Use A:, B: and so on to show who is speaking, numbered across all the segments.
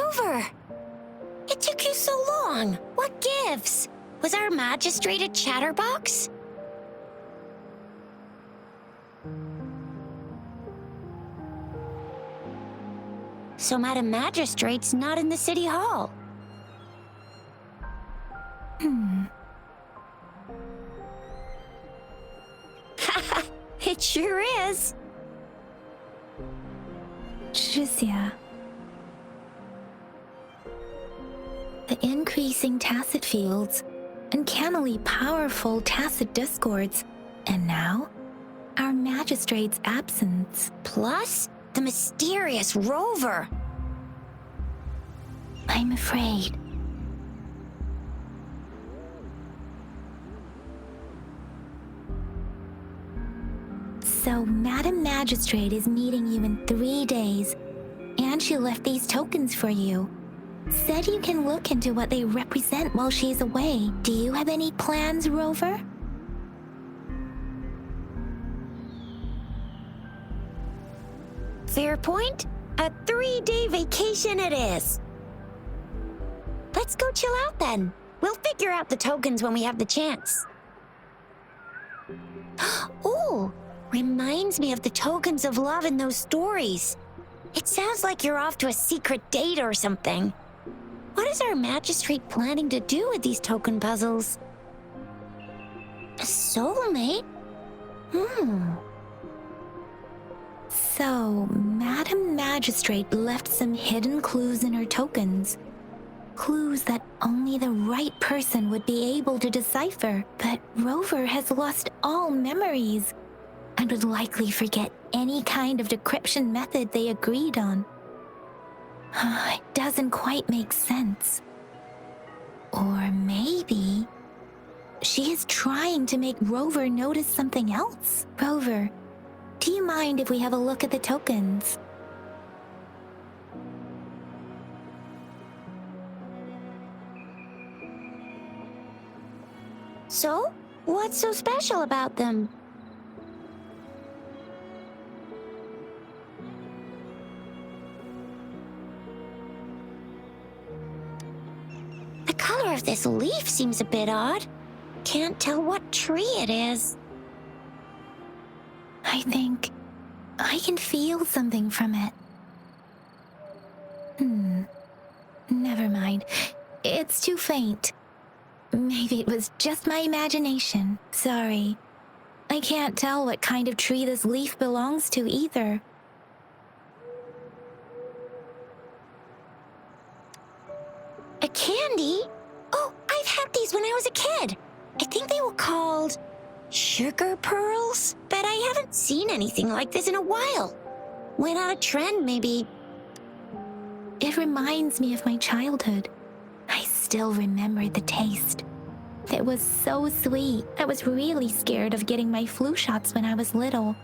A: Rover! It took you so long. What gives? Was our magistrate a chatterbox? So Madam Magistrate's not in the city hall. It sure is.
B: 是呀。The increasing tacit fields, uncannily powerful tacit discords, and now, our magistrate's absence.
A: Plus, the mysterious Rover.
B: I'm afraid. So, Madam Magistrate is meeting you in 3 days, and she left these tokens for you. Said you can look into what they represent while she's away. Do you have any plans, Rover?
A: Fair point. A 3-day vacation it is. Let's go chill out then. We'll figure out the tokens when we have the chance. Ooh, reminds me of the tokens of love in those stories. It sounds like you're off to a secret date or something. What is our magistrate planning to do with these token puzzles? A soulmate?
B: So, Madam Magistrate left some hidden clues in her tokens. Clues that only the right person would be able to decipher. But Rover has lost all memories and would likely forget any kind of decryption method they agreed on. It doesn't quite make sense. Or maybe she is trying to make Rover notice something else. Rover, do you mind if we have a look at the tokens?
A: So, what's so special about them? The color of this leaf seems a bit odd. Can't tell what tree it is.
B: I think I can feel something from it. Never mind. It's too faint. Maybe it was just my imagination. Sorry. I can't tell what kind of tree this leaf belongs to either.
A: A candy? Oh, I've had these when I was a kid. I think they were called sugar pearls, but I haven't seen anything like this in a while. Went out of trend, maybe.
B: It reminds me of my childhood. I still remember the taste. It was so sweet. I was really scared of getting my flu shots when I was little.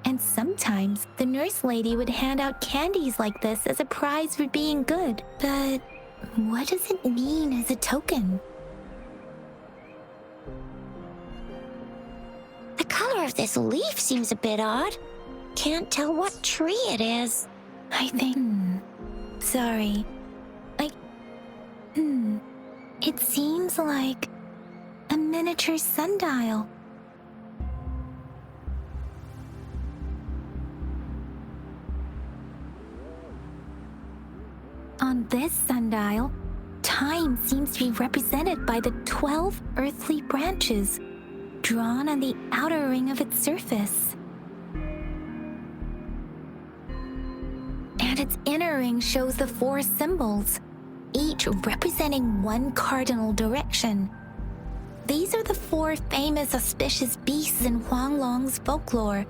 B: And sometimes the nurse lady would hand out candies like this as a prize for being good. But what does it mean as a token?
A: The color of this leaf seems a bit odd. Can't tell what tree it is.
B: I think... Sorry. It seems like a miniature sundial. On this sundial, time seems to be represented by the 12 earthly branches drawn on the outer ring of its surface. And its inner ring shows the 4 symbols, each representing one cardinal direction. These are the 4 famous auspicious beasts in Huanglong's folklore.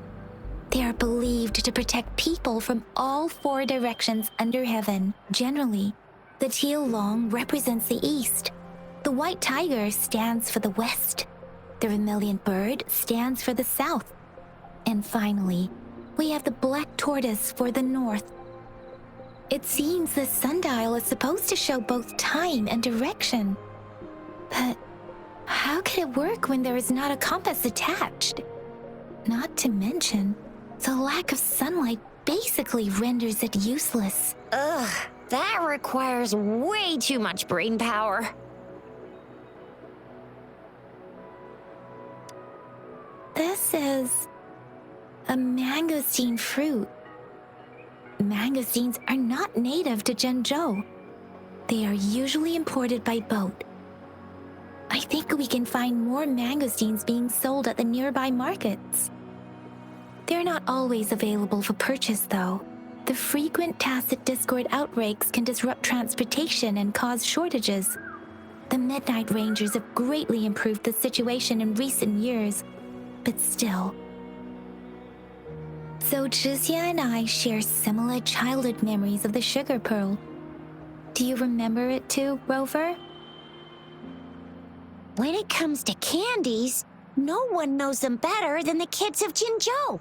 B: They are believed to protect people from all 4 directions under heaven. Generally, the teal long represents the east. The white tiger stands for the west. The vermilion bird stands for the south. And finally, we have the black tortoise for the north. It seems this sundial is supposed to show both time and direction. But how can it work when there is not a compass attached? Not to mention, the lack of sunlight basically renders it useless.
A: Ugh, That requires way too much brain power.
B: This is a mangosteen fruit. Mangosteens are not native to Zhengzhou. They are usually imported by boat. I think we can find more mangosteens being sold at the nearby markets. They're not always available for purchase, though. The frequent tacit discord outbreaks can disrupt transportation and cause shortages. The Midnight Rangers have greatly improved the situation in recent years, but still. So Zhixia and I share similar childhood memories of the sugar pearl. Do you remember it too, Rover?
A: When it comes to candies, no one knows them better than the kids of Jinzhou.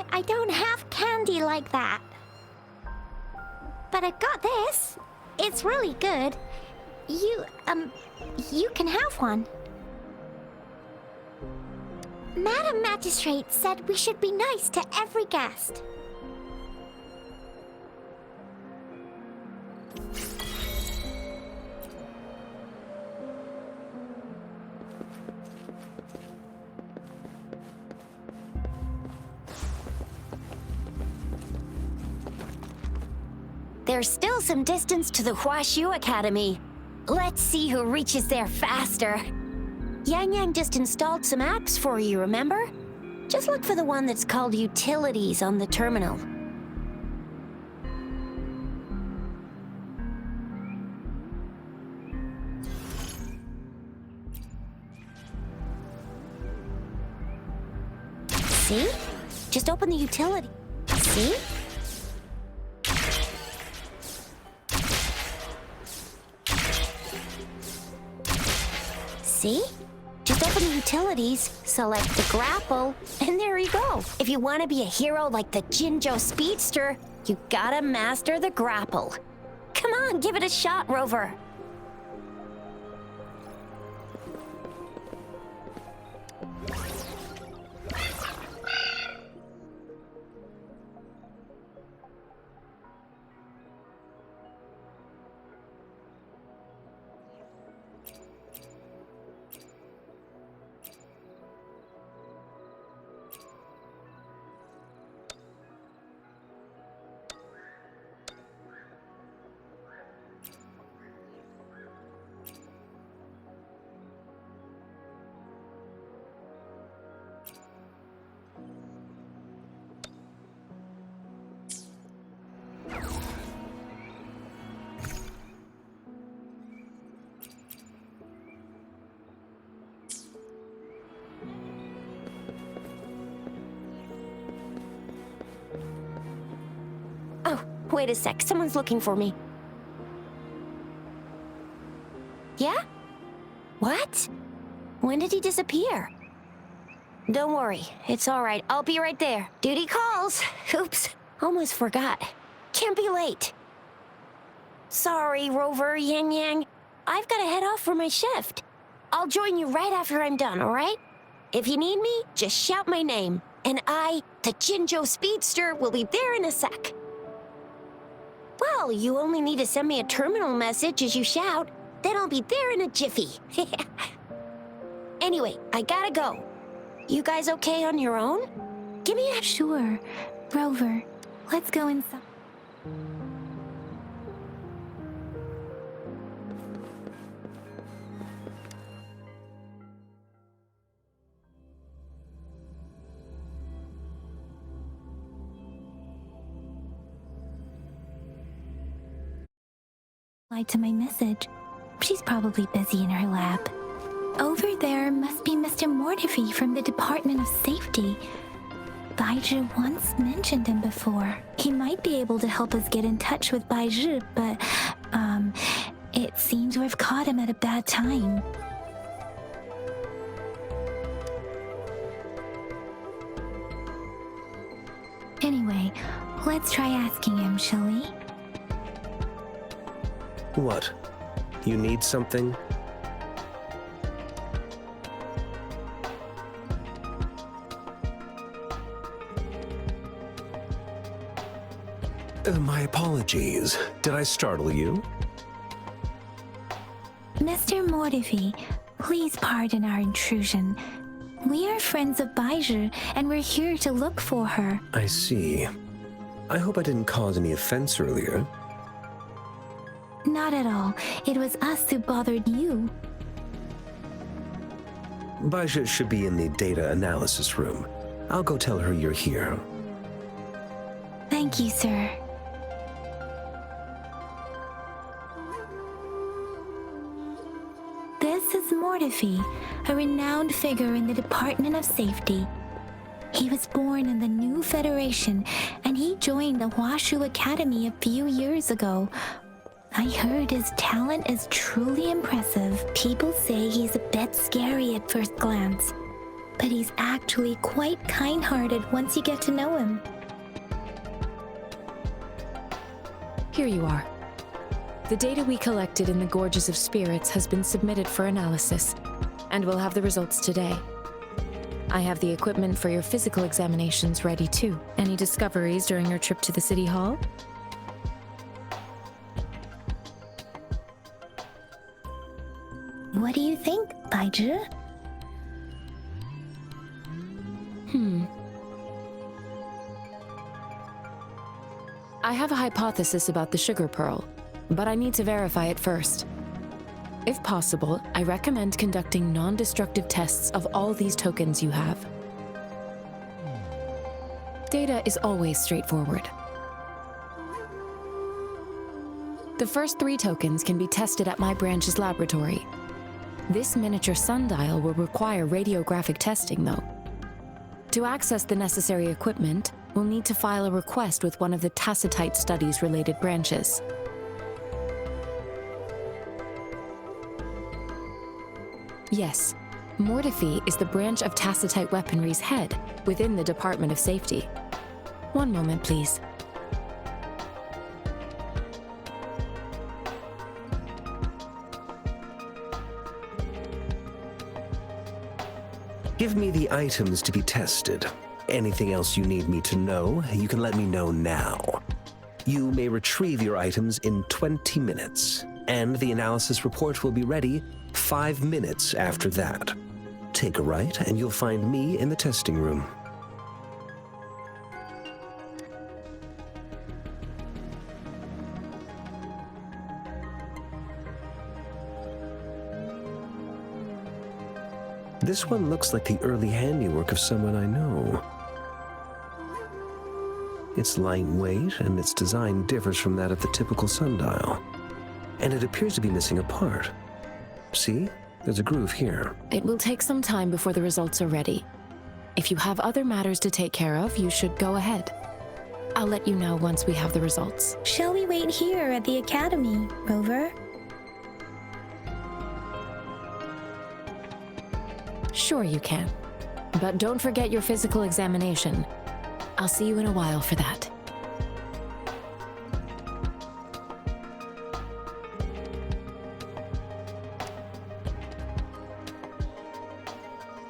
C: I don't have candy like that. But I got this. It's really good. You can have one. Madam Magistrate said we should be nice to every guest.
A: There's still some distance to the Huaxiu Academy. Let's see who reaches there faster. Yang Yang just installed some apps for you, remember? Just look for the one that's called Utilities on the terminal. See? Just open the utility. See? See? Just open the utilities, select the grapple, and there you go. If you want to be a hero like the Jinzhou Speedster, you gotta master the grapple. Come on, give it a shot, Rover. Oh, wait a sec. Someone's looking for me. Yeah? What? When did he disappear? Don't worry. It's all right. I'll be right there. Duty calls. Oops. Almost forgot. Can't be late. Sorry, Rover, Yang Yang. I've got to head off for my shift. I'll join you right after I'm done, all right? If you need me, just shout my name. And I, the Jinzhou Speedster, will be there in a sec. Well, you only need to send me a terminal message as you shout. Then I'll be there in a jiffy. Anyway, I gotta go. You guys okay on your own? Give me a...
B: Sure. Rover, let's go inside. To my message. She's probably busy in her lab. Over there must be Mr. Mortifi from the Department of Safety. Baizhi once mentioned him before. He might be able to help us get in touch with Baizhi, but, it seems we've caught him at a bad time. Anyway, let's try asking him, shall we?
D: What? You need something? My apologies. Did I startle you?
B: Mr. Mortifi, please pardon our intrusion. We are friends of Baizhi, and we're here to look for her.
D: I see. I hope I didn't cause any offense earlier.
B: Not at all. It was us who bothered you.
D: Baizhi should be in the data analysis room. I'll go tell her you're here.
B: Thank you, sir. This is Mortifi, a renowned figure in the Department of Safety. He was born in the new Federation, and he joined the Huashu Academy a few years ago. I heard his talent is truly impressive. People say he's a bit scary at first glance, but he's actually quite kind-hearted once you get to know him.
E: Here you are. The data we collected in the Gorges of Spirits has been submitted for analysis, and we'll have the results today. I have the equipment for your physical examinations ready too. Any discoveries during your trip to the City Hall?
B: What do you think, Baizhi?
E: I have a hypothesis about the sugar pearl, but I need to verify it first. If possible, I recommend conducting non-destructive tests of all these tokens you have. Data is always straightforward. The first 3 tokens can be tested at my branch's laboratory. This miniature sundial will require radiographic testing, though. To access the necessary equipment, we'll need to file a request with one of the Tacitite Studies-related branches. Yes, Mortifi is the branch of Tacitite Weaponry's head within the Department of Safety. One moment, please.
D: Give me the items to be tested. Anything else you need me to know, you can let me know now. You may retrieve your items in 20 minutes, and the analysis report will be ready 5 minutes after that. Take a right, and you'll find me in the testing room. This one looks like the early handiwork of someone I know. It's lightweight, and its design differs from that of the typical sundial. And it appears to be missing a part. See? There's a groove here.
E: It will take some time before the results are ready. If you have other matters to take care of, you should go ahead. I'll let you know once we have the results.
B: Shall we wait here at the Academy, Rover?
E: Sure you can. But don't forget your physical examination. I'll see you in a while for that.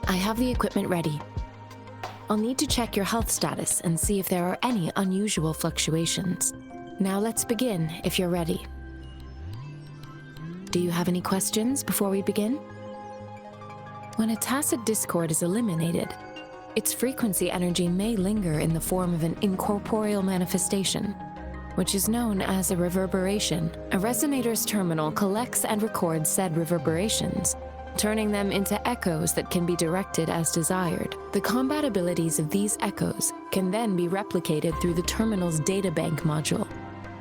E: I have the equipment ready. I'll need to check your health status and see if there are any unusual fluctuations. Now let's begin, if you're ready. Do you have any questions before we begin? When a tacit discord is eliminated, its frequency energy may linger in the form of an incorporeal manifestation, which is known as a reverberation. A resonator's terminal collects and records said reverberations, turning them into echoes that can be directed as desired. The compatibilities of these echoes can then be replicated through the terminal's databank module,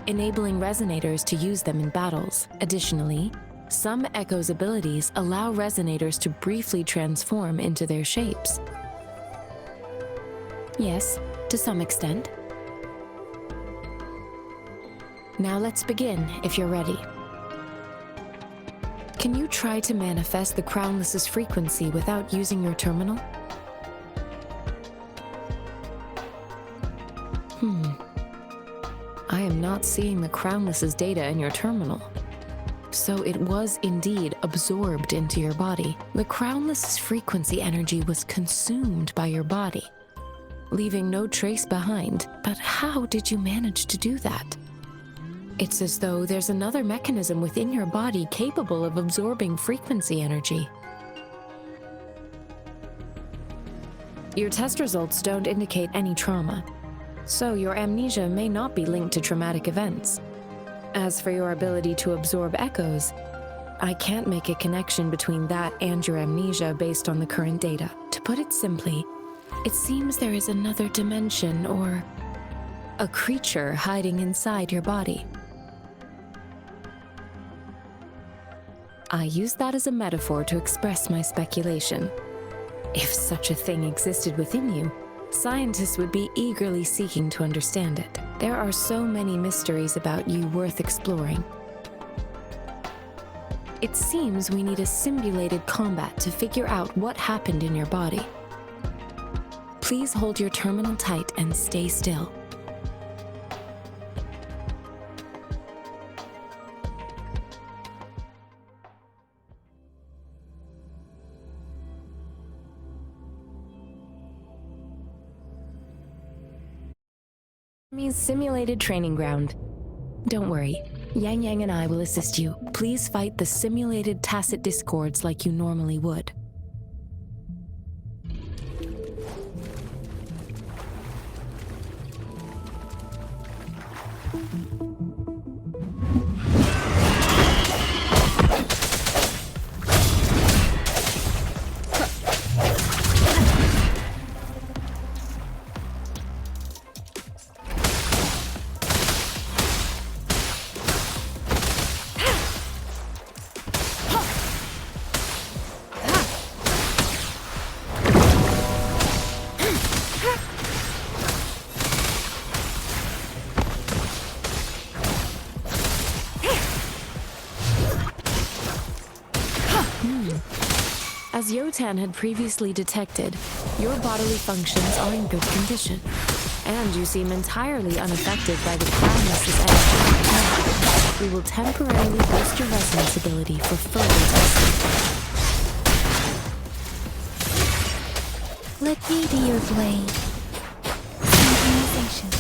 E: enabling resonators to use them in battles. Additionally, Some echoes' abilities allow resonators to briefly transform into their shapes. Yes, to some extent. Now let's begin, if you're ready. Can you try to manifest the Crownless's frequency without using your terminal? I am not seeing the Crownless's data in your terminal. So it was indeed absorbed into your body. The Crownless's frequency energy was consumed by your body, leaving no trace behind. But how did you manage to do that? It's as though there's another mechanism within your body capable of absorbing frequency energy. Your test results don't indicate any trauma, so your amnesia may not be linked to traumatic events. As for your ability to absorb echoes, I can't make a connection between that and your amnesia based on the current data. To put it simply, it seems there is another dimension or a creature hiding inside your body. I use that as a metaphor to express my speculation. If such a thing existed within you, scientists would be eagerly seeking to understand it. There are so many mysteries about you worth exploring. It seems we need a simulated combat to figure out what happened in your body. Please hold your terminal tight and stay still. Simulated training ground. Don't worry, Yang Yang and I will assist you. Please fight the simulated tacit discords like you normally would. As Yotan had previously detected, your bodily functions are in good condition, and you seem entirely unaffected by the Crownless's energy. We will temporarily boost your resonance ability for further testing.
B: Let me be your blade. Synchronization.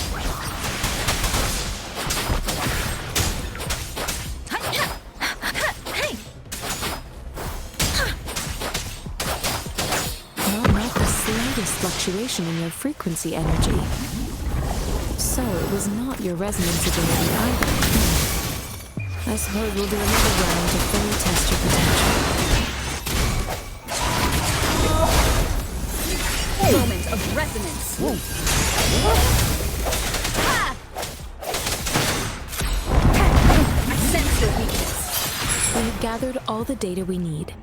E: Fluctuation in your frequency energy. So it was not your resonance ability either. I suppose we'll do another round to fully test your potential.
F: Moment of resonance. I sense your weakness.
E: We have gathered all the data we need.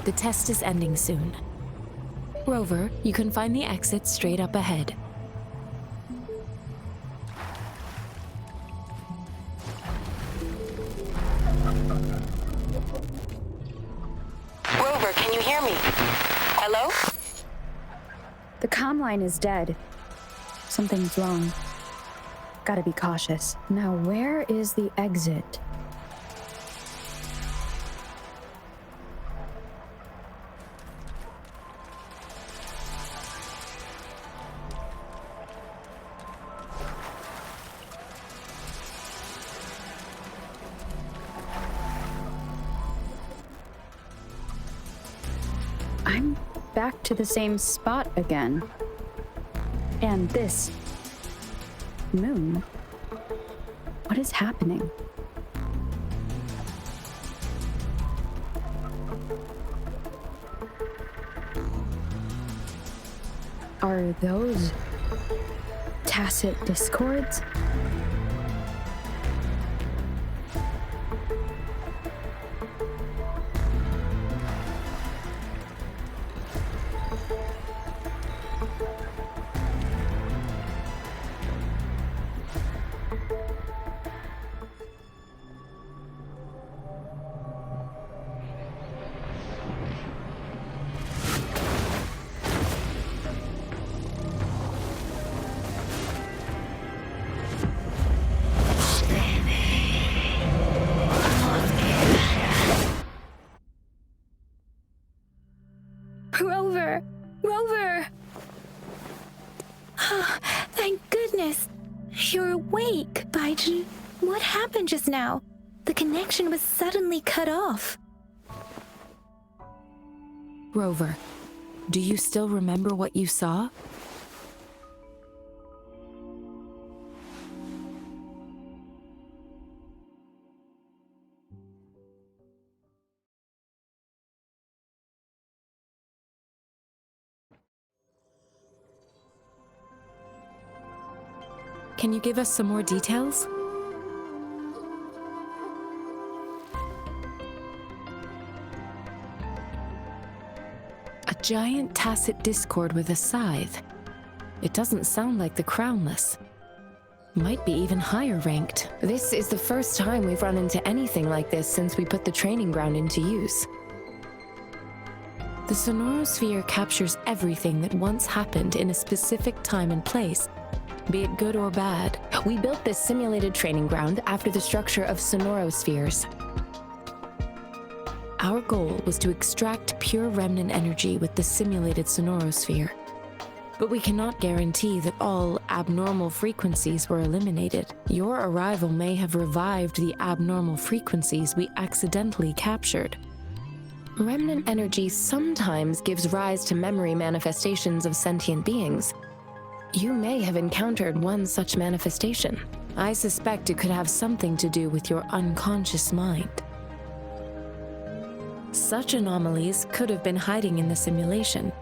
E: The test is ending soon. Rover, you can find the exit straight up ahead.
G: Rover, can you hear me? Hello?
F: The comm line is dead. Something's wrong. Gotta be cautious. Now, where is the exit? I'm back to the same spot again. And this moon. What is happening? Are those tacit discords?
B: Rover! Rover! Thank goodness! You're awake, Baiju. What happened just now? The connection was suddenly cut off.
E: Rover, do you still remember what you saw? Can you give us some more details? A giant tacet discord with a scythe. It doesn't sound like the crownless. Might be even higher ranked. This is the first time we've run into anything like this since we put the training ground into use. The sonorosphere captures everything that once happened in a specific time and place, be it good or bad. We built this simulated training ground after the structure of sonorospheres. Our goal was to extract pure remnant energy with the simulated sonorosphere. But we cannot guarantee that all abnormal frequencies were eliminated. Your arrival may have revived the abnormal frequencies we accidentally captured. Remnant energy sometimes gives rise to memory manifestations of sentient beings. You may have encountered one such manifestation. I suspect it could have something to do with your unconscious mind. Such anomalies could have been hiding in the simulation,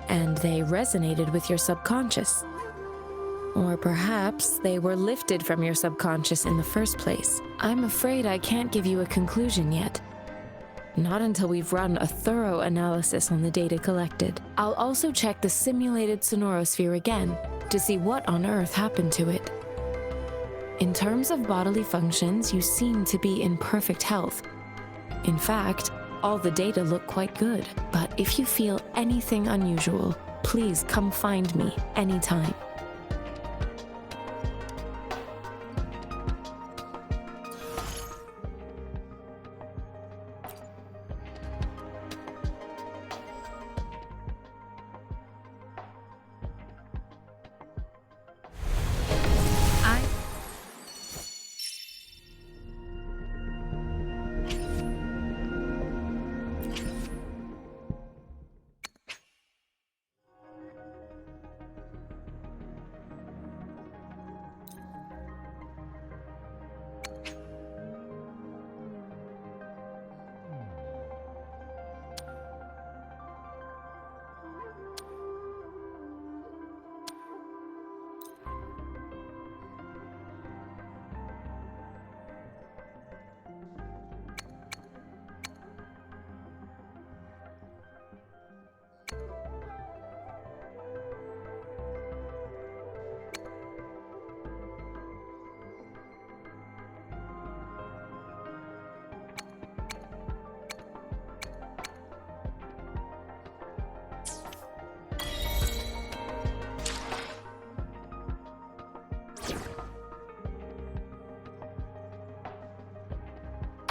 E: and they resonated with your subconscious. Or perhaps they were lifted from your subconscious in the first place. I'm afraid I can't give you a conclusion yet. Not until we've run a thorough analysis on the data collected. I'll also check the simulated sonorosphere again to see what on earth happened to it. In terms of bodily functions, you seem to be in perfect health. In fact, all the data look quite good. But if you feel anything unusual, please come find me anytime.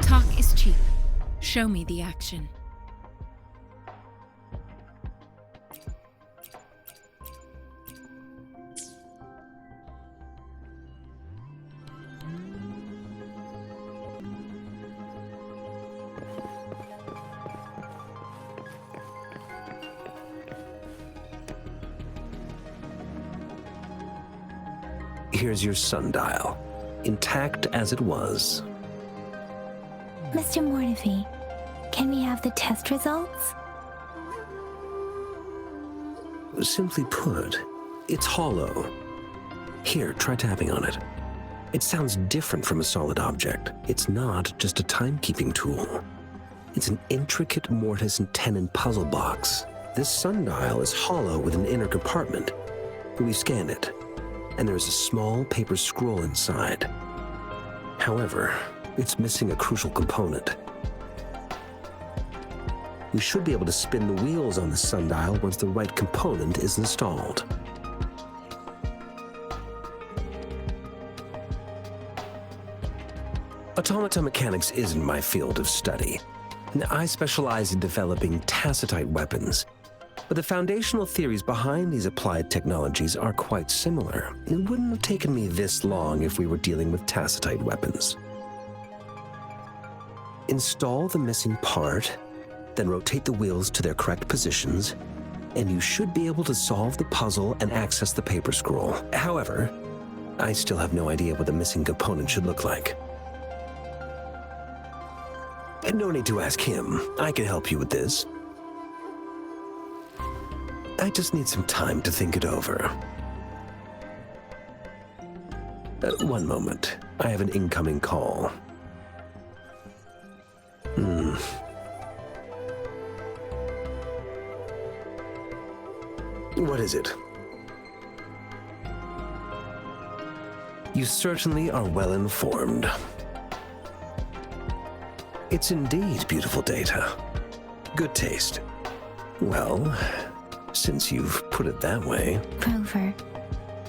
E: Talk is cheap. Show me the action.
D: Here's your sundial, intact as it was.
B: Mr. Mortefi, can we have the test results?
D: Simply put, it's hollow. Here, try tapping on it. It sounds different from a solid object. It's not just a timekeeping tool. It's an intricate mortise and tenon puzzle box. This sundial is hollow with an inner compartment. We scanned it, and there's a small paper scroll inside. However, it's missing a crucial component. We should be able to spin the wheels on the sundial once the right component is installed. Automata mechanics isn't my field of study. I specialize in developing tacetite weapons. But the foundational theories behind these applied technologies are quite similar. It wouldn't have taken me this long if we were dealing with tacitite weapons. Install the missing part, then rotate the wheels to their correct positions, and you should be able to solve the puzzle and access the paper scroll. However, I still have no idea what the missing component should look like. And no need to ask him. I can help you with this. I just need some time to think it over. One moment. I have an incoming call. What is it? You certainly are well informed. It's indeed beautiful data. Good taste. Well, since you've put it that way...
B: Rover,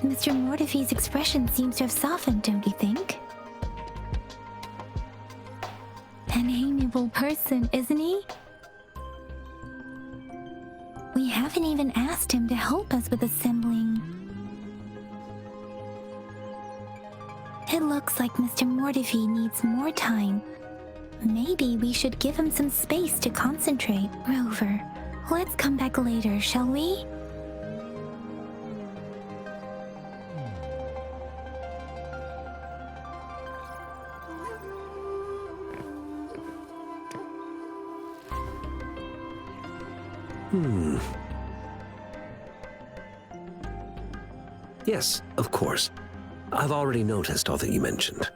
B: Mr. Mortefi's expression seems to have softened, don't you think? An amiable person, isn't he? We haven't even asked him to help us with assembling. It looks like Mr. Mortefi needs more time. Maybe we should give him some space to concentrate. Rover, let's come back later, shall we?
D: Yes, of course. I've already noticed all that you mentioned.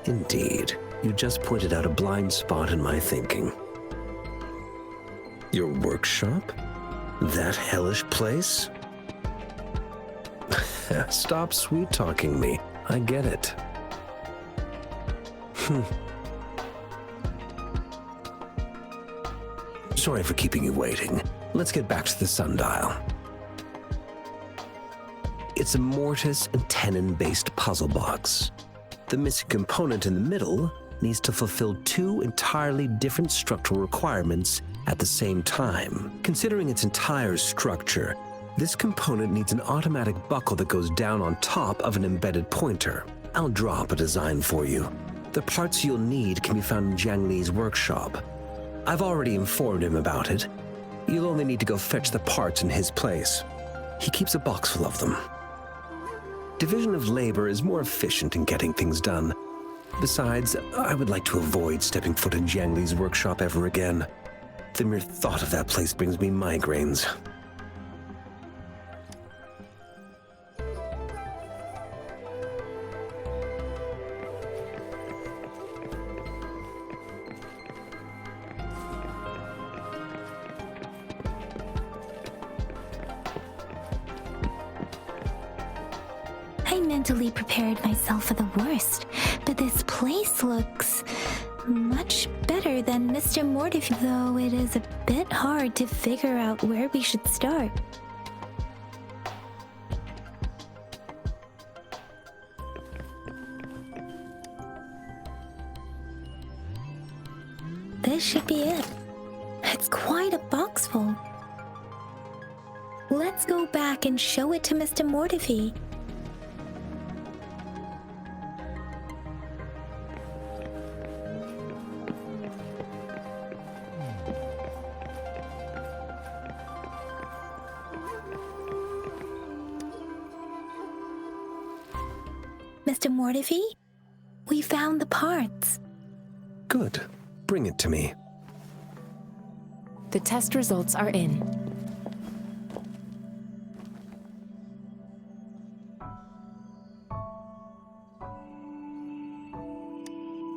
D: Indeed, you just pointed out a blind spot in my thinking. Your workshop? That hellish place? Stop sweet-talking me. I get it. Sorry for keeping you waiting. Let's get back to the sundial. It's a mortise and tenon-based puzzle box. The missing component in the middle needs to fulfill two entirely different structural requirements at the same time. Considering its entire structure, this component needs an automatic buckle that goes down on top of an embedded pointer. I'll draw up a design for you. The parts you'll need can be found in Jiang Li's workshop. I've already informed him about it. You'll only need to go fetch the parts in his place. He keeps a box full of them. Division of labor is more efficient in getting things done. Besides, I would like to avoid stepping foot in Jiang Li's workshop ever again. The mere thought of that place brings me migraines.
B: I mentally prepared myself for the worst, but this place looks much better than Mr. Mortefi, though it is a bit hard to figure out where we should start. This should be it. It's quite a box full. Let's go back and show it to Mr. Mortefi. Mr. Mortefi, we found the parts.
D: Good. Bring it to me.
E: The test results are in.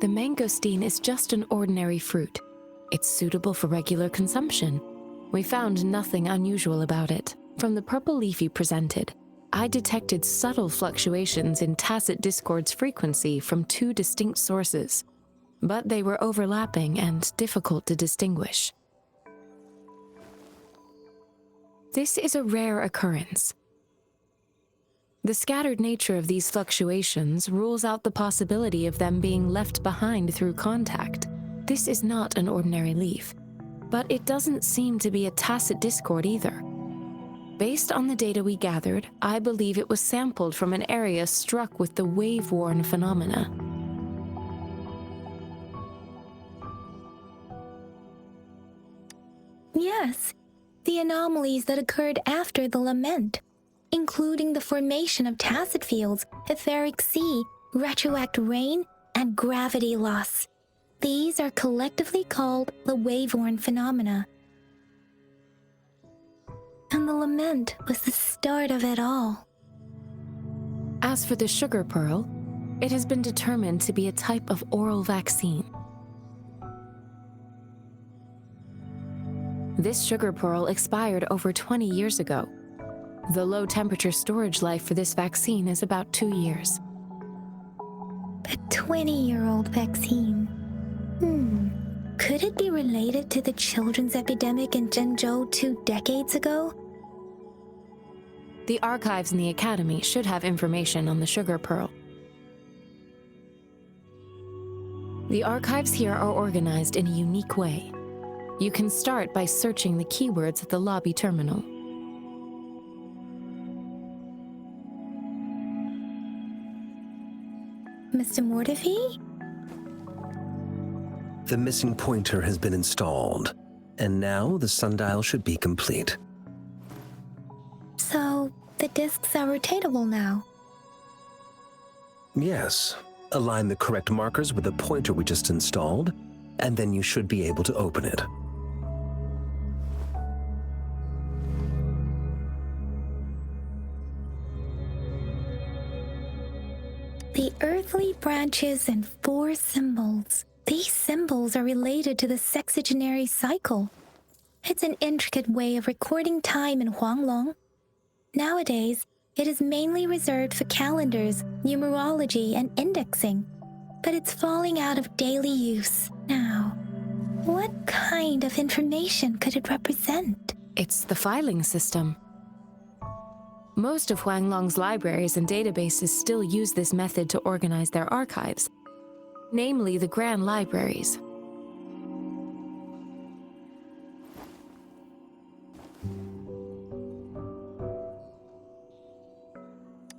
E: The mangosteen is just an ordinary fruit. It's suitable for regular consumption. We found nothing unusual about it. From the purple leaf you presented, I detected subtle fluctuations in tacit discord's frequency from two distinct sources, but they were overlapping and difficult to distinguish. This is a rare occurrence. The scattered nature of these fluctuations rules out the possibility of them being left behind through contact. This is not an ordinary leaf, But it doesn't seem to be a tacit discord either. Based on the data we gathered, I believe it was sampled from an area struck with the wave-worn phenomena.
B: Yes, the anomalies that occurred after the lament, including the formation of tacit fields, etheric sea, retroact rain, and gravity loss. These are collectively called the wave-worn phenomena. And the lament was the start of it all.
E: As for the sugar pearl, it has been determined to be a type of oral vaccine. This sugar pearl expired over 20 years ago. The low-temperature storage life for this vaccine is about 2 years.
B: A 20-year-old vaccine. Could it be related to the children's epidemic in Zhengzhou 2 decades ago?
E: The archives in the Academy should have information on the sugar pearl. The archives here are organized in a unique way. You can start by searching the keywords at the lobby terminal.
B: Mr. Mortefi?
D: The missing pointer has been installed, and now the sundial should be complete.
B: So, the discs are rotatable now.
D: Yes. Align the correct markers with the pointer we just installed, and then you should be able to open it.
B: The earthly branches and 4 symbols. These symbols are related to the sexagenary cycle. It's an intricate way of recording time in Huanglong. Nowadays, it is mainly reserved for calendars, numerology, and indexing, but it's falling out of daily use now. What kind of information could it represent?
E: It's the filing system. Most of Huanglong's libraries and databases still use this method to organize their archives, namely the Grand Libraries.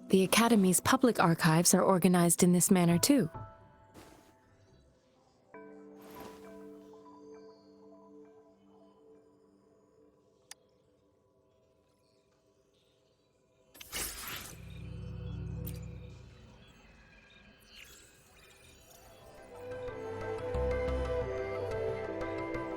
E: The Academy's public archives are organized in this manner too.